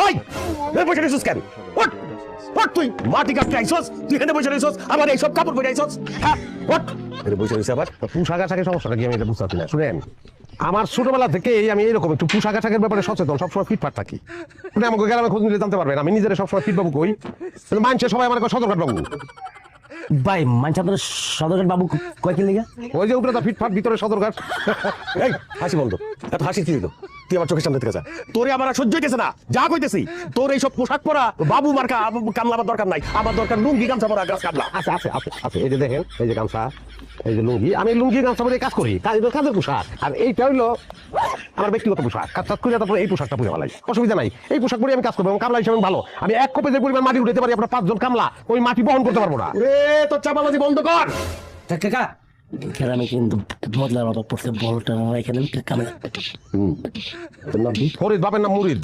এই, এই বসে রইছিস কেন? What? What তুই মাটি কাটতে আইছস? তুই এখানে বসে রইছস? আবার এইসব কাপড় পরে আইছস? হ্যাঁ? What? এখানে বসে রইছিস আবার? পোশাক আশাকের সমস্যাটা কি আমি এটা বুঝতে পারছি না। শুনেন, আমার ছোটবেলা থেকে আমি এরকম একটু পোশাক আশাকের ব্যাপারে সচেতন, সবসময় ফিটফাট থাকি। আপনি আমাকে গ্রামে খোঁজ নিলে জানতে পারবেন আমি নিজের সবসময় ফিট বাবু কই, মানুষের সবাই আমার সদরঘাট বাবু। ভাই মানছি আপনার সদরঘাট বাবু কয়েকদিন লেগে ওই যে উপরে ফিটফাট, ভিতরে সদরঘাট। এই হাসি বন্ধ, এত হাসি কি দিল? তুই আমার চোখের সামনে থেকে যা। তোরে আমার আর সহ্য হইতেছে না, যা কইতেছি। তোর এইসব পোশাক পরা বাবু মার্কা কামলা আমার দরকার নাই, আমার দরকার লুঙ্গি গামছা পরা গাছ কামলা। আছে আছে আছে আছে, এই যে দেখেন, এই যে গামছা, এই যে লুঙ্গি, আমি লুঙ্গি গামছা পরে কাজ করি, কাজের পোশাক। আর এইটা হইলো আমার ব্যক্তিগত পোশাক, কাজ করে তারপরে এই পোশাকটা পরে ভালাই, অসুবিধা নাই। এই পোশাক পরে আমি কাজ করবো এবং কামলা হিসেবে ভালো। আমি এক কোপে যে পরিমাণ মাটি উঠাতে পারি, আপনার 5 জন কামলা ওই মাটি বহন করতে পারবো না। রে তোর চাপাবাজি বন্ধ কর। কাকা গ্রামে কিন্তু বদলার মতো পড়ছে বলটা এখানে কামে ফরিদ বাপের নাম মুরিদ।